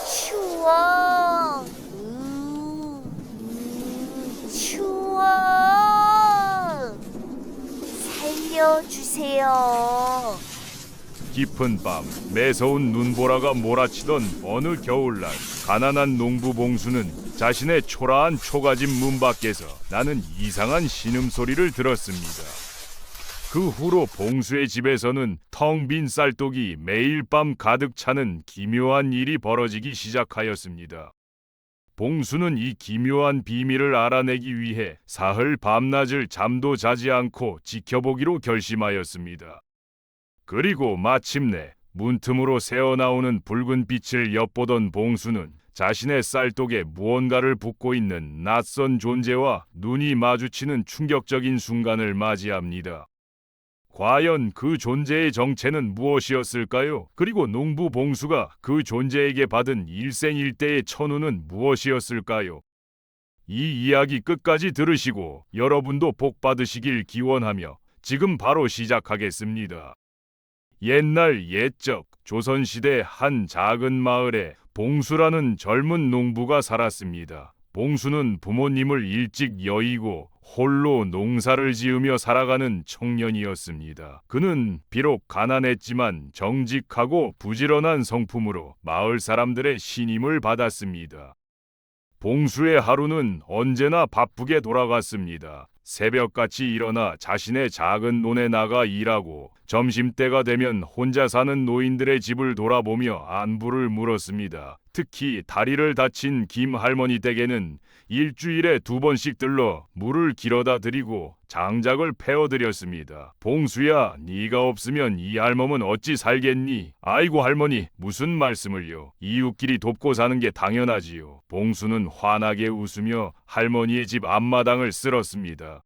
추워. 추워. 살려주세요. 깊은 밤 매서운 눈보라가 몰아치던 어느 겨울날, 가난한 농부 봉수는 자신의 초라한 초가집 문 밖에서 나는 이상한 신음소리를 들었습니다. 그 후로 봉수의 집에서는 텅 빈 쌀독이 매일 밤 가득 차는 기묘한 일이 벌어지기 시작하였습니다. 봉수는 이 기묘한 비밀을 알아내기 위해 사흘 밤낮을 잠도 자지 않고 지켜보기로 결심하였습니다. 그리고 마침내 문틈으로 새어나오는 붉은 빛을 엿보던 봉수는 자신의 쌀독에 무언가를 붓고 있는 낯선 존재와 눈이 마주치는 충격적인 순간을 맞이합니다. 과연 그 존재의 정체는 무엇이었을까요? 그리고 농부 봉수가 그 존재에게 받은 일생일대의 천우는 무엇이었을까요? 이 이야기 끝까지 들으시고 여러분도 복 받으시길 기원하며 지금 바로 시작하겠습니다. 옛날 옛적 조선시대 한 작은 마을에 봉수라는 젊은 농부가 살았습니다. 봉수는 부모님을 일찍 여의고 홀로 농사를 지으며 살아가는 청년이었습니다. 그는 비록 가난했지만 정직하고 부지런한 성품으로 마을 사람들의 신임을 받았습니다. 봉수의 하루는 언제나 바쁘게 돌아갔습니다. 새벽같이 일어나 자신의 작은 논에 나가 일하고 점심때가 되면 혼자 사는 노인들의 집을 돌아보며 안부를 물었습니다. 특히 다리를 다친 김 할머니 댁에는 일주일에 2번씩 들러 물을 길어다 드리고 장작을 패워드렸습니다. 봉수야, 네가 없으면 이 할멈은 어찌 살겠니? 아이고 할머니, 무슨 말씀을요. 이웃끼리 돕고 사는 게 당연하지요. 봉수는 환하게 웃으며 할머니의 집 앞마당을 쓸었습니다.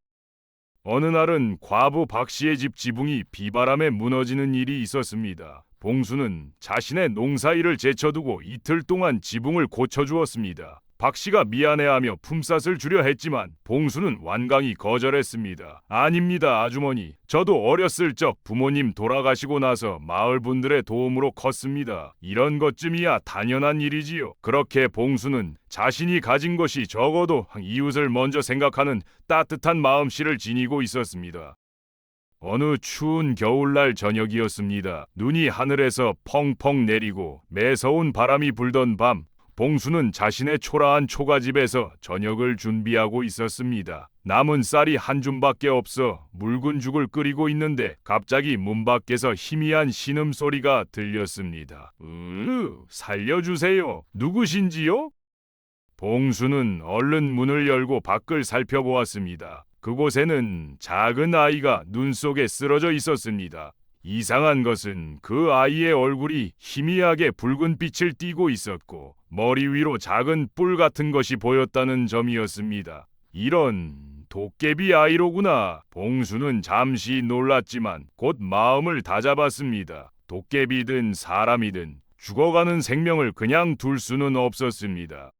어느 날은 과부 박씨의 집 지붕이 비바람에 무너지는 일이 있었습니다. 봉수는 자신의 농사일을 제쳐두고 이틀 동안 지붕을 고쳐주었습니다. 박씨가 미안해하며 품삯을 주려 했지만 봉수는 완강히 거절했습니다. 아닙니다, 아주머니. 저도 어렸을 적 부모님 돌아가시고 나서 마을 분들의 도움으로 컸습니다. 이런 것쯤이야 당연한 일이지요. 그렇게 봉수는 자신이 가진 것이 적어도 이웃을 먼저 생각하는 따뜻한 마음씨를 지니고 있었습니다. 어느 추운 겨울날 저녁이었습니다. 눈이 하늘에서 펑펑 내리고 매서운 바람이 불던 밤, 봉수는 자신의 초라한 초가집에서 저녁을 준비하고 있었습니다. 남은 쌀이 한 줌밖에 없어 묽은 죽을 끓이고 있는데 갑자기 문 밖에서 희미한 신음소리가 들렸습니다. 살려주세요. 누구신지요? 봉수는 얼른 문을 열고 밖을 살펴보았습니다. 그곳에는 작은 아이가 눈 속에 쓰러져 있었습니다. 이상한 것은 그 아이의 얼굴이 희미하게 붉은 빛을 띠고 있었고 머리 위로 작은 뿔 같은 것이 보였다는 점이었습니다. 이런 도깨비 아이로구나. 봉수는 잠시 놀랐지만 곧 마음을 다잡았습니다. 도깨비든 사람이든 죽어가는 생명을 그냥 둘 수는 없었습니다.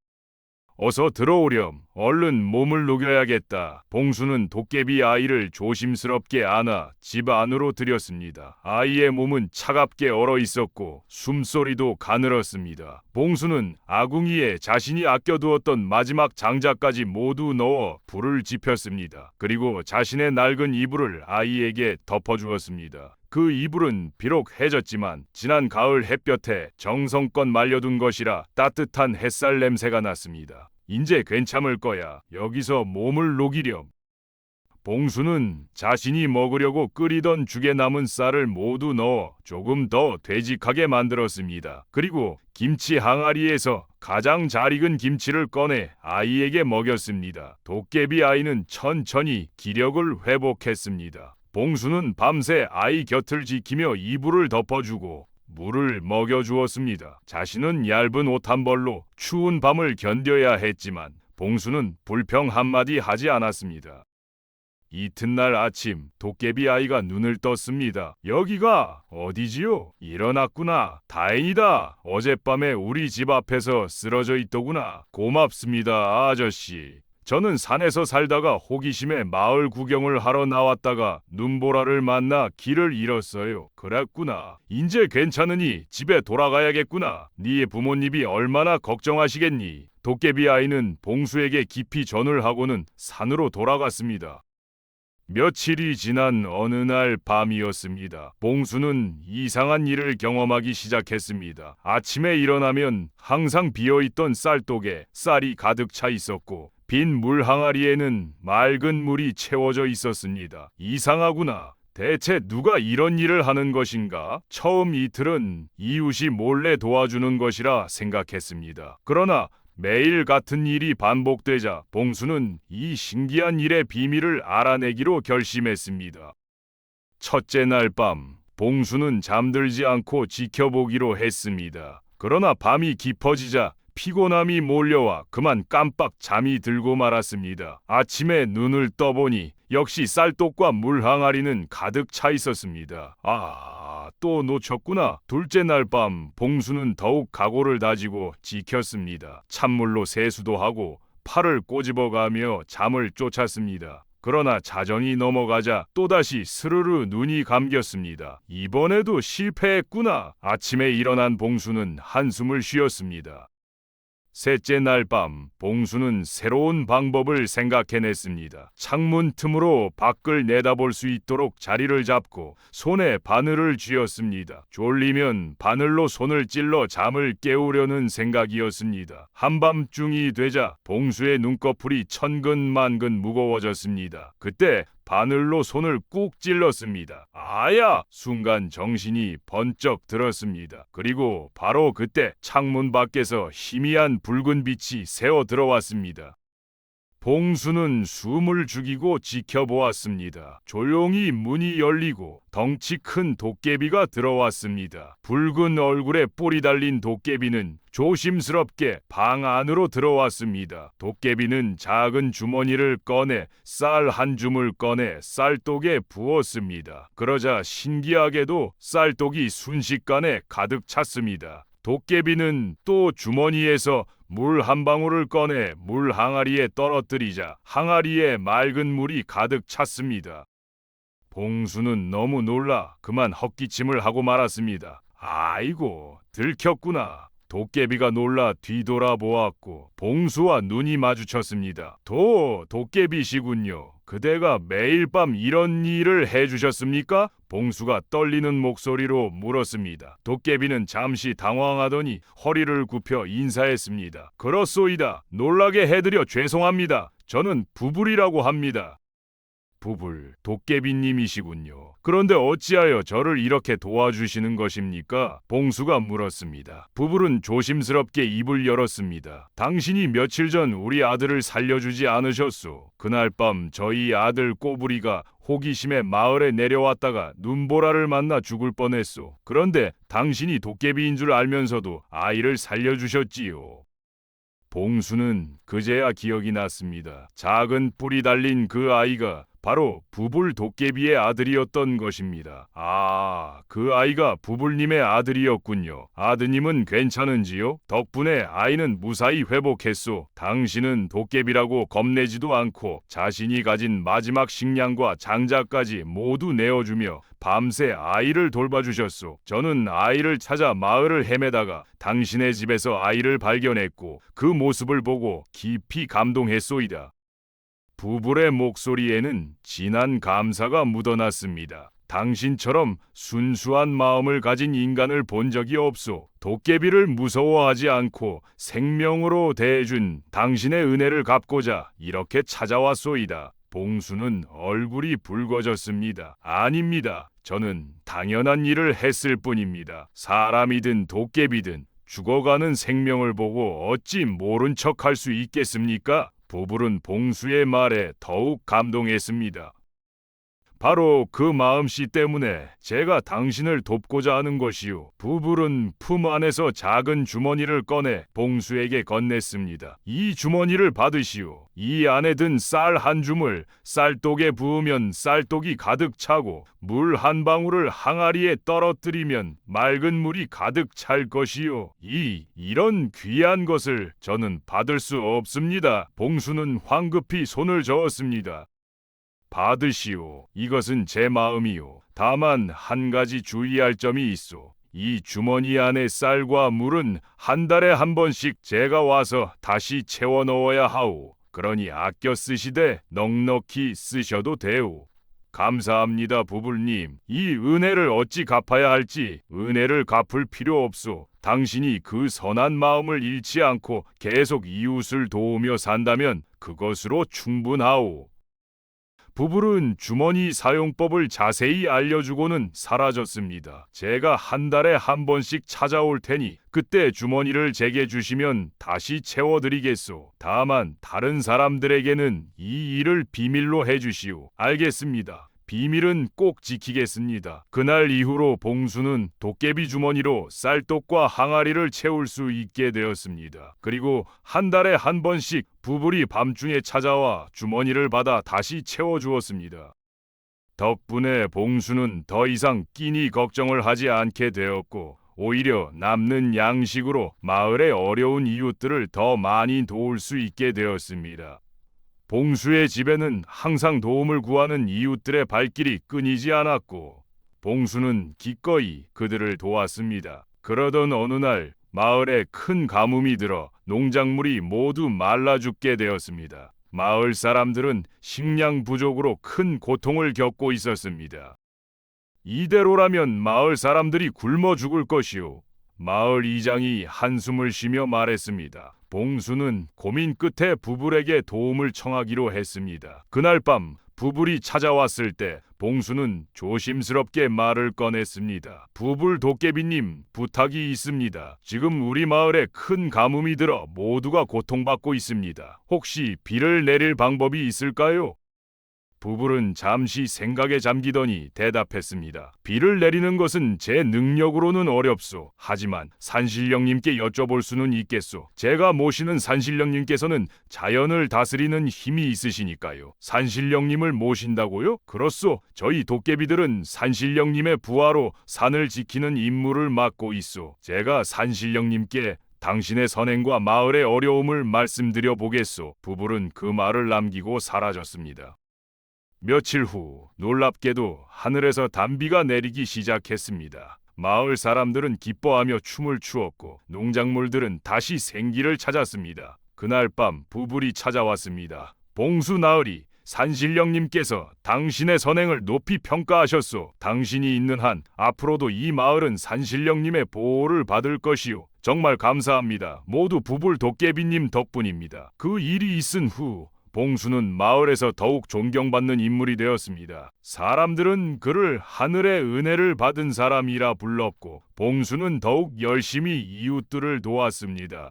어서 들어오렴. 얼른 몸을 녹여야겠다. 봉수는 도깨비 아이를 조심스럽게 안아 집 안으로 들였습니다. 아이의 몸은 차갑게 얼어 있었고 숨소리도 가늘었습니다. 봉수는 아궁이에 자신이 아껴두었던 마지막 장작까지 모두 넣어 불을 지폈습니다. 그리고 자신의 낡은 이불을 아이에게 덮어주었습니다. 그 이불은 비록 해졌지만 지난 가을 햇볕에 정성껏 말려둔 것이라 따뜻한 햇살 냄새가 났습니다. 인제 괜찮을 거야. 여기서 몸을 녹이렴. 봉수는 자신이 먹으려고 끓이던 죽에 남은 쌀을 모두 넣어 조금 더 되직하게 만들었습니다. 그리고 김치 항아리에서 가장 잘 익은 김치를 꺼내 아이에게 먹였습니다. 도깨비 아이는 천천히 기력을 회복했습니다. 봉수는 밤새 아이 곁을 지키며 이불을 덮어주고 물을 먹여주었습니다. 자신은 얇은 옷 한 벌로 추운 밤을 견뎌야 했지만 봉수는 불평 한마디 하지 않았습니다. 이튿날 아침 도깨비 아이가 눈을 떴습니다. 여기가 어디지요? 일어났구나. 다행이다. 어젯밤에 우리 집 앞에서 쓰러져 있더구나. 고맙습니다, 아저씨. 저는 산에서 살다가 호기심에 마을 구경을 하러 나왔다가 눈보라를 만나 길을 잃었어요. 그랬구나. 인제 괜찮으니 집에 돌아가야겠구나. 네 부모님이 얼마나 걱정하시겠니? 도깨비 아이는 봉수에게 깊이 전을 하고는 산으로 돌아갔습니다. 며칠이 지난 어느 날 밤이었습니다. 봉수는 이상한 일을 경험하기 시작했습니다. 아침에 일어나면 항상 비어있던 쌀독에 쌀이 가득 차 있었고 빈 물 항아리에는 맑은 물이 채워져 있었습니다. 이상하구나. 대체 누가 이런 일을 하는 것인가? 처음 이틀은 이웃이 몰래 도와주는 것이라 생각했습니다. 그러나 매일 같은 일이 반복되자 봉수는 이 신기한 일의 비밀을 알아내기로 결심했습니다. 첫째 날 밤, 봉수는 잠들지 않고 지켜보기로 했습니다. 그러나 밤이 깊어지자 피곤함이 몰려와 그만 깜빡 잠이 들고 말았습니다. 아침에 눈을 떠보니 역시 쌀독과 물 항아리는 가득 차 있었습니다. 또 놓쳤구나. 둘째 날 밤 봉수는 더욱 각오를 다지고 지켰습니다. 찬물로 세수도 하고 팔을 꼬집어가며 잠을 쫓았습니다. 그러나 자정이 넘어가자 또다시 스르르 눈이 감겼습니다. 이번에도 실패했구나. 아침에 일어난 봉수는 한숨을 쉬었습니다. 셋째 날 밤 봉수는 새로운 방법을 생각해냈습니다. 창문 틈으로 밖을 내다볼 수 있도록 자리를 잡고 손에 바늘을 쥐었습니다. 졸리면 바늘로 손을 찔러 잠을 깨우려는 생각이었습니다. 한밤중이 되자 봉수의 눈꺼풀이 천근만근 무거워졌습니다. 그때 바늘로 손을 꾹 찔렀습니다. 아야! 순간 정신이 번쩍 들었습니다. 그리고 바로 그때 창문 밖에서 희미한 붉은 빛이 새어 들어왔습니다. 봉수는 숨을 죽이고 지켜보았습니다. 조용히 문이 열리고 덩치 큰 도깨비가 들어왔습니다. 붉은 얼굴에 뿔이 달린 도깨비는 조심스럽게 방 안으로 들어왔습니다. 도깨비는 작은 주머니를 꺼내 쌀 한 줌을 꺼내 쌀독에 부었습니다. 그러자 신기하게도 쌀독이 순식간에 가득 찼습니다. 도깨비는 또 주머니에서 물 한 방울을 꺼내 물 항아리에 떨어뜨리자 항아리에 맑은 물이 가득 찼습니다. 봉수는 너무 놀라 그만 헛기침을 하고 말았습니다. 아이고, 들켰구나. 도깨비가 놀라 뒤돌아보았고 봉수와 눈이 마주쳤습니다. 도깨비시군요. 그대가 매일 밤 이런 일을 해주셨습니까? 봉수가 떨리는 목소리로 물었습니다. 도깨비는 잠시 당황하더니 허리를 굽혀 인사했습니다. 그렇소이다. 놀라게 해드려 죄송합니다. 저는 부불이라고 합니다. 부불, 도깨비님이시군요. 그런데 어찌하여 저를 이렇게 도와주시는 것입니까? 봉수가 물었습니다. 부불은 조심스럽게 입을 열었습니다. 당신이 며칠 전 우리 아들을 살려주지 않으셨소. 그날 밤 저희 아들 꼬부리가 호기심에 마을에 내려왔다가 눈보라를 만나 죽을 뻔했소. 그런데 당신이 도깨비인 줄 알면서도 아이를 살려주셨지요. 봉수는 그제야 기억이 났습니다. 작은 뿔이 달린 그 아이가 바로 부불 도깨비의 아들이었던 것입니다. 그 아이가 부불님의 아들이었군요. 아드님은 괜찮은지요? 덕분에 아이는 무사히 회복했소. 당신은 도깨비라고 겁내지도 않고 자신이 가진 마지막 식량과 장자까지 모두 내어주며 밤새 아이를 돌봐주셨소. 저는 아이를 찾아 마을을 헤매다가 당신의 집에서 아이를 발견했고 그 모습을 보고 깊이 감동했소이다. 부불의 목소리에는 진한 감사가 묻어났습니다. 당신처럼 순수한 마음을 가진 인간을 본 적이 없소. 도깨비를 무서워하지 않고 생명으로 대해준 당신의 은혜를 갚고자 이렇게 찾아왔소이다. 봉수는 얼굴이 붉어졌습니다. 아닙니다. 저는 당연한 일을 했을 뿐입니다. 사람이든 도깨비든 죽어가는 생명을 보고 어찌 모른 척할 수 있겠습니까? 부불은 봉수의 말에 더욱 감동했습니다. 바로 그 마음씨 때문에 제가 당신을 돕고자 하는 것이요. 부불은 품 안에서 작은 주머니를 꺼내 봉수에게 건넸습니다. 이 주머니를 받으시오. 이 안에 든 쌀 한 줌을 쌀독에 부으면 쌀독이 가득 차고 물 한 방울을 항아리에 떨어뜨리면 맑은 물이 가득 찰 것이요. 이런 귀한 것을 저는 받을 수 없습니다. 봉수는 황급히 손을 저었습니다. 받으시오. 이것은 제 마음이요. 다만 한 가지 주의할 점이 있어. 이 주머니 안에 쌀과 물은 한 달에 한 번씩 제가 와서 다시 채워 넣어야 하오. 그러니 아껴 쓰시되 넉넉히 쓰셔도 돼오. 감사합니다, 부불님. 이 은혜를 어찌 갚아야 할지 은혜를 갚을 필요 없소. 당신이 그 선한 마음을 잃지 않고 계속 이웃을 도우며 산다면 그것으로 충분하오. 부불은 주머니 사용법을 자세히 알려주고는 사라졌습니다. 제가 한 달에 한 번씩 찾아올 테니 그때 주머니를 제게 주시면 다시 채워드리겠소. 다만 다른 사람들에게는 이 일을 비밀로 해주시오. 알겠습니다. 비밀은 꼭 지키겠습니다. 그날 이후로 봉수는 도깨비 주머니로 쌀독과 항아리를 채울 수 있게 되었습니다. 그리고 한 달에 한 번씩 부불이 밤중에 찾아와 주머니를 받아 다시 채워주었습니다. 덕분에 봉수는 더 이상 끼니 걱정을 하지 않게 되었고 오히려 남는 양식으로 마을의 어려운 이웃들을 더 많이 도울 수 있게 되었습니다. 봉수의 집에는 항상 도움을 구하는 이웃들의 발길이 끊이지 않았고 봉수는 기꺼이 그들을 도왔습니다. 그러던 어느 날 마을에 큰 가뭄이 들어 농작물이 모두 말라 죽게 되었습니다. 마을 사람들은 식량 부족으로 큰 고통을 겪고 있었습니다. 이대로라면 마을 사람들이 굶어 죽을 것이오. 마을 이장이 한숨을 쉬며 말했습니다. 봉수는 고민 끝에 부불에게 도움을 청하기로 했습니다. 그날 밤 부불이 찾아왔을 때 봉수는 조심스럽게 말을 꺼냈습니다. 부불 도깨비님, 부탁이 있습니다. 지금 우리 마을에 큰 가뭄이 들어 모두가 고통받고 있습니다. 혹시 비를 내릴 방법이 있을까요? 부불은 잠시 생각에 잠기더니 대답했습니다. 비를 내리는 것은 제 능력으로는 어렵소. 하지만 산신령님께 여쭤볼 수는 있겠소. 제가 모시는 산신령님께서는 자연을 다스리는 힘이 있으시니까요. 산신령님을 모신다고요? 그렇소. 저희 도깨비들은 산신령님의 부하로 산을 지키는 임무를 맡고 있소. 제가 산신령님께 당신의 선행과 마을의 어려움을 말씀드려 보겠소. 부불은 그 말을 남기고 사라졌습니다. 며칠 후 놀랍게도 하늘에서 단비가 내리기 시작했습니다. 마을 사람들은 기뻐하며 춤을 추었고 농작물들은 다시 생기를 찾았습니다. 그날 밤 부불이 찾아왔습니다. 봉수 나으리, 산신령님께서 당신의 선행을 높이 평가하셨소. 당신이 있는 한 앞으로도 이 마을은 산신령님의 보호를 받을 것이오. 정말 감사합니다. 모두 부불 도깨비님 덕분입니다. 그 일이 있은 후 봉수는 마을에서 더욱 존경받는 인물이 되었습니다. 사람들은 그를 하늘의 은혜를 받은 사람이라 불렀고 봉수는 더욱 열심히 이웃들을 도왔습니다.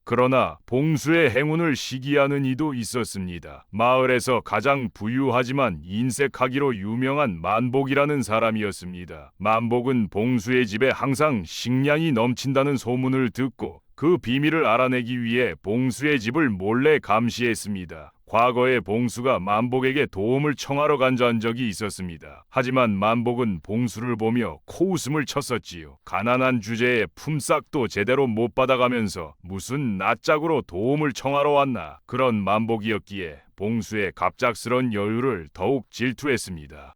그러나 봉수의 행운을 시기하는 이도 있었습니다. 마을에서 가장 부유하지만 인색하기로 유명한 만복이라는 사람이었습니다. 만복은 봉수의 집에 항상 식량이 넘친다는 소문을 듣고 그 비밀을 알아내기 위해 봉수의 집을 몰래 감시했습니다. 과거에 봉수가 만복에게 도움을 청하러 간 적이 있었습니다. 하지만 만복은 봉수를 보며 코웃음을 쳤었지요. 가난한 주제에 품삯도 제대로 못 받아가면서 무슨 낯짝으로 도움을 청하러 왔나. 그런 만복이었기에 봉수의 갑작스런 여유를 더욱 질투했습니다.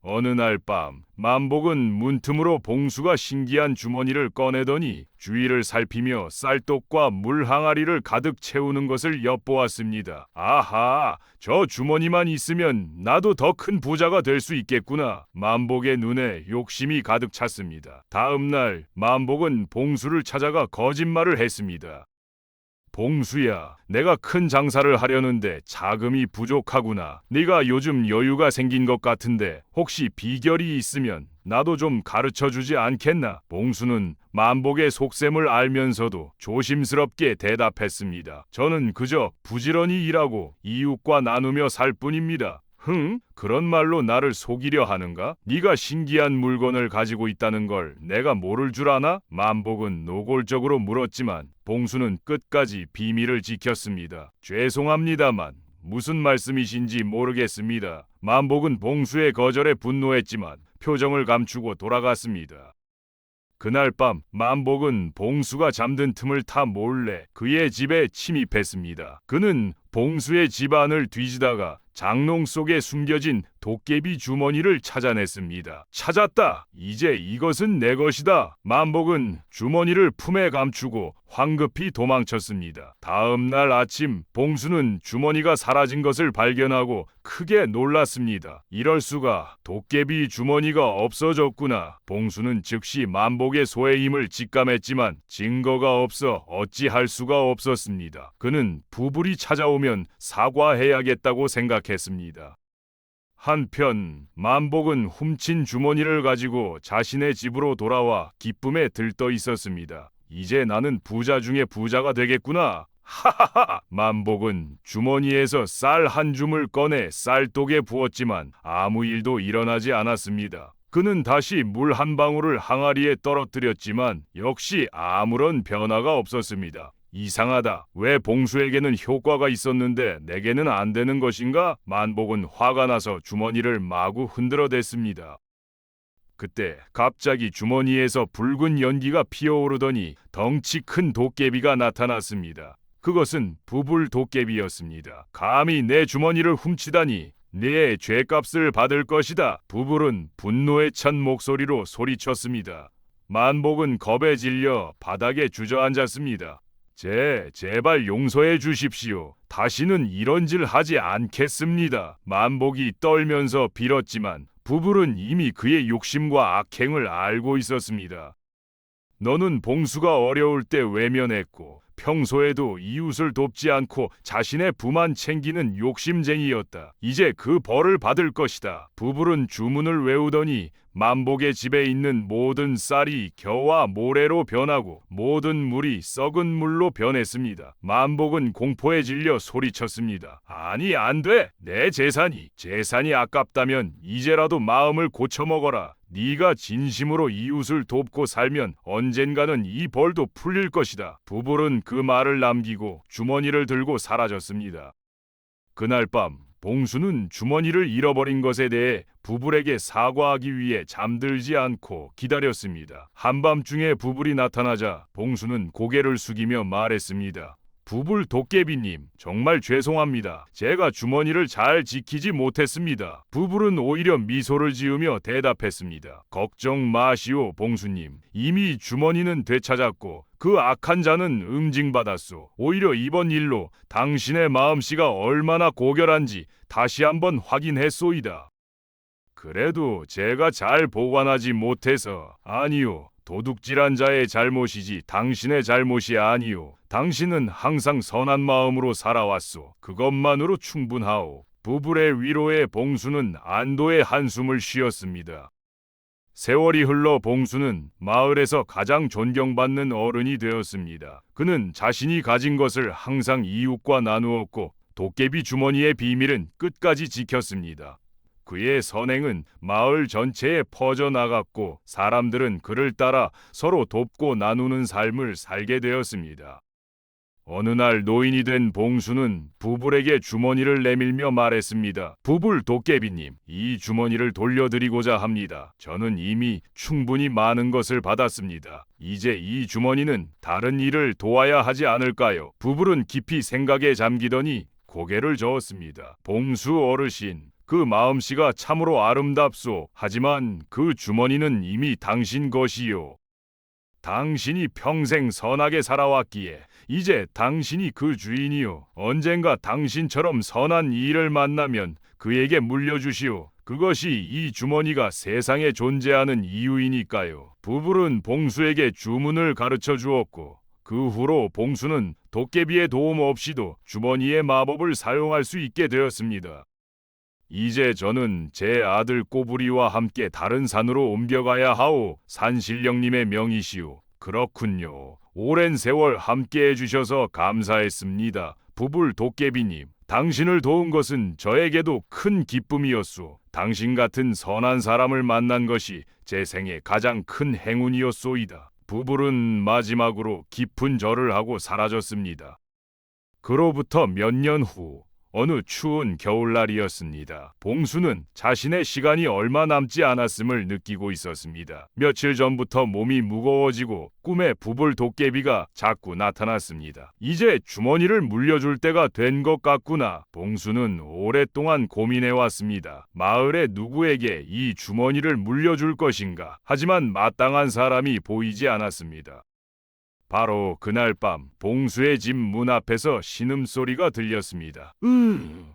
어느 날 밤 만복은 문틈으로 봉수가 신기한 주머니를 꺼내더니 주위를 살피며 쌀독과 물 항아리를 가득 채우는 것을 엿보았습니다. 아하, 저 주머니만 있으면 나도 더 큰 부자가 될 수 있겠구나. 만복의 눈에 욕심이 가득 찼습니다. 다음 날 만복은 봉수를 찾아가 거짓말을 했습니다. 봉수야, 내가 큰 장사를 하려는데 자금이 부족하구나. 네가 요즘 여유가 생긴 것 같은데 혹시 비결이 있으면 나도 좀 가르쳐주지 않겠나? 봉수는 만복의 속셈을 알면서도 조심스럽게 대답했습니다. 저는 그저 부지런히 일하고 이웃과 나누며 살 뿐입니다. 흥? 그런 말로 나를 속이려 하는가? 네가 신기한 물건을 가지고 있다는 걸 내가 모를 줄 아나? 만복은 노골적으로 물었지만 봉수는 끝까지 비밀을 지켰습니다. 죄송합니다만 무슨 말씀이신지 모르겠습니다. 만복은 봉수의 거절에 분노했지만 표정을 감추고 돌아갔습니다. 그날 밤 만복은 봉수가 잠든 틈을 타 몰래 그의 집에 침입했습니다. 그는 봉수의 집안을 뒤지다가 장롱 속에 숨겨진 도깨비 주머니를 찾아냈습니다. 찾았다. 이제 이것은 내 것이다. 만복은 주머니를 품에 감추고 황급히 도망쳤습니다. 다음 날 아침 봉수는 주머니가 사라진 것을 발견하고 크게 놀랐습니다. 이럴 수가, 도깨비 주머니가 없어졌구나. 봉수는 즉시 만복의 소해임을 직감했지만 증거가 없어 어찌할 수가 없었습니다. 그는 부불이 찾아오면 사과해야겠다고 생각했습니다. 한편 만복은 훔친 주머니를 가지고 자신의 집으로 돌아와 기쁨에 들떠 있었습니다. 이제 나는 부자 중에 부자가 되겠구나. 하하하! 만복은 주머니에서 쌀 한 줌을 꺼내 쌀독에 부었지만 아무 일도 일어나지 않았습니다. 그는 다시 물 한 방울을 항아리에 떨어뜨렸지만 역시 아무런 변화가 없었습니다. 이상하다. 왜 봉수에게는 효과가 있었는데 내게는 안 되는 것인가? 만복은 화가 나서 주머니를 마구 흔들어댔습니다. 그때 갑자기 주머니에서 붉은 연기가 피어오르더니 덩치 큰 도깨비가 나타났습니다. 그것은 부불 도깨비였습니다. 감히 내 주머니를 훔치다니 네 죄값을 받을 것이다. 부불은 분노에 찬 목소리로 소리쳤습니다. 만복은 겁에 질려 바닥에 주저앉았습니다. 제발 용서해 주십시오. 다시는 이런 짓 하지 않겠습니다. 만복이 떨면서 빌었지만 부불은 이미 그의 욕심과 악행을 알고 있었습니다. 너는 봉수가 어려울 때 외면했고 평소에도 이웃을 돕지 않고 자신의 부만 챙기는 욕심쟁이였다. 이제 그 벌을 받을 것이다. 부불은 주문을 외우더니 만복의 집에 있는 모든 쌀이 겨와 모래로 변하고 모든 물이 썩은 물로 변했습니다. 만복은 공포에 질려 소리쳤습니다. 아니, 안 돼! 내 재산이 아깝다면 이제라도 마음을 고쳐먹어라. 네가 진심으로 이웃을 돕고 살면 언젠가는 이 벌도 풀릴 것이다. 부불은 그 말을 남기고 주머니를 들고 사라졌습니다. 그날 밤 봉수는 주머니를 잃어버린 것에 대해 부불에게 사과하기 위해 잠들지 않고 기다렸습니다. 한밤중에 부불이 나타나자 봉수는 고개를 숙이며 말했습니다. 부불 도깨비님, 정말 죄송합니다. 제가 주머니를 잘 지키지 못했습니다. 부불은 오히려 미소를 지으며 대답했습니다. 걱정 마시오, 봉수님. 이미 주머니는 되찾았고 그 악한 자는 응징받았소. 오히려 이번 일로 당신의 마음씨가 얼마나 고결한지 다시 한번 확인했소이다. 그래도 제가 잘 보관하지 못해서. 아니요. 도둑질한 자의 잘못이지 당신의 잘못이 아니오. 당신은 항상 선한 마음으로 살아왔소. 그것만으로 충분하오. 부불의 위로에 봉수는 안도의 한숨을 쉬었습니다. 세월이 흘러 봉수는 마을에서 가장 존경받는 어른이 되었습니다. 그는 자신이 가진 것을 항상 이웃과 나누었고 도깨비 주머니의 비밀은 끝까지 지켰습니다. 그의 선행은 마을 전체에 퍼져나갔고 사람들은 그를 따라 서로 돕고 나누는 삶을 살게 되었습니다. 어느 날 노인이 된 봉수는 부불에게 주머니를 내밀며 말했습니다. 부불 도깨비님, 이 주머니를 돌려드리고자 합니다. 저는 이미 충분히 많은 것을 받았습니다. 이제 이 주머니는 다른 일을 도와야 하지 않을까요? 부불은 깊이 생각에 잠기더니 고개를 저었습니다. 봉수 어르신, 그 마음씨가 참으로 아름답소. 하지만 그 주머니는 이미 당신 것이요. 당신이 평생 선하게 살아왔기에 이제 당신이 그 주인이요. 언젠가 당신처럼 선한 이를 만나면 그에게 물려주시오. 그것이 이 주머니가 세상에 존재하는 이유이니까요. 부불은 봉수에게 주문을 가르쳐 주었고 그 후로 봉수는 도깨비의 도움 없이도 주머니의 마법을 사용할 수 있게 되었습니다. 이제 저는 제 아들 꼬부리와 함께 다른 산으로 옮겨가야 하오. 산신령님의 명이시오. 그렇군요. 오랜 세월 함께 해주셔서 감사했습니다. 부불 도깨비님, 당신을 도운 것은 저에게도 큰 기쁨이었소. 당신 같은 선한 사람을 만난 것이 제 생애 가장 큰 행운이었소이다. 부부는 마지막으로 깊은 절을 하고 사라졌습니다. 그로부터 몇 년 후 어느 추운 겨울날이었습니다. 봉수는 자신의 시간이 얼마 남지 않았음을 느끼고 있었습니다. 며칠 전부터 몸이 무거워지고 꿈에 부불 도깨비가 자꾸 나타났습니다. 이제 주머니를 물려줄 때가 된 것 같구나. 봉수는 오랫동안 고민해왔습니다. 마을의 누구에게 이 주머니를 물려줄 것인가? 하지만 마땅한 사람이 보이지 않았습니다. 바로 그날 밤 봉수의 집 문 앞에서 신음소리가 들렸습니다.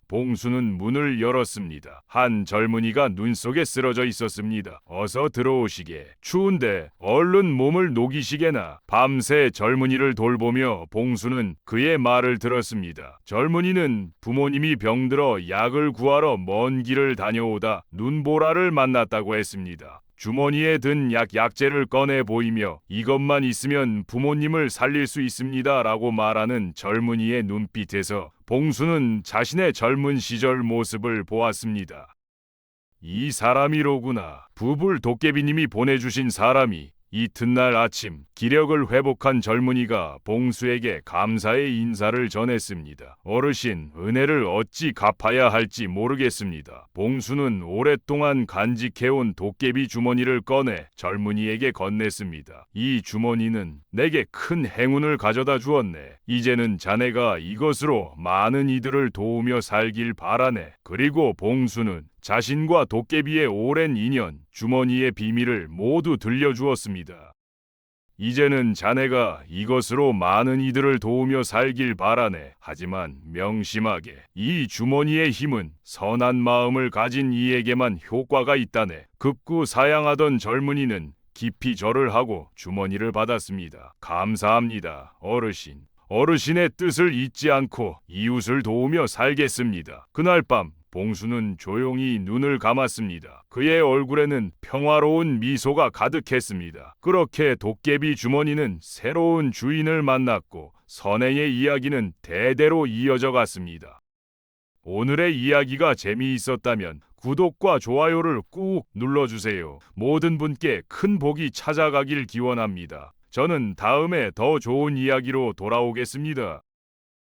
봉수는 문을 열었습니다. 한 젊은이가 눈 속에 쓰러져 있었습니다. 어서 들어오시게. 추운데 얼른 몸을 녹이시게나. 밤새 젊은이를 돌보며 봉수는 그의 말을 들었습니다. 젊은이는 부모님이 병들어 약을 구하러 먼 길을 다녀오다 눈보라를 만났다고 했습니다. 주머니에 든 약재를 꺼내 보이며 이것만 있으면 부모님을 살릴 수 있습니다 라고 말하는 젊은이의 눈빛에서 봉수는 자신의 젊은 시절 모습을 보았습니다. 이 사람이로구나. 부불 도깨비님이 보내주신 사람이. 이튿날 아침 기력을 회복한 젊은이가 봉수에게 감사의 인사를 전했습니다. 어르신, 은혜를 어찌 갚아야 할지 모르겠습니다. 봉수는 오랫동안 간직해온 도깨비 주머니를 꺼내 젊은이에게 건넸습니다. 이 주머니는 내게 큰 행운을 가져다 주었네. 이제는 자네가 이것으로 많은 이들을 도우며 살길 바라네. 그리고 봉수는 자신과 도깨비의 오랜 인연, 주머니의 비밀을 모두 들려주었습니다. 이제는 자네가 이것으로 많은 이들을 도우며 살길 바라네. 하지만 명심하게. 이 주머니의 힘은 선한 마음을 가진 이에게만 효과가 있다네. 급구 사양하던 젊은이는 깊이 절을 하고 주머니를 받았습니다. 감사합니다, 어르신. 어르신의 뜻을 잊지 않고 이웃을 도우며 살겠습니다. 그날 밤 봉수는 조용히 눈을 감았습니다. 그의 얼굴에는 평화로운 미소가 가득했습니다. 그렇게 도깨비 주머니는 새로운 주인을 만났고 선행의 이야기는 대대로 이어져 갔습니다. 오늘의 이야기가 재미있었다면 구독과 좋아요를 꾹 눌러주세요. 모든 분께 큰 복이 찾아가길 기원합니다. 저는 다음에 더 좋은 이야기로 돌아오겠습니다.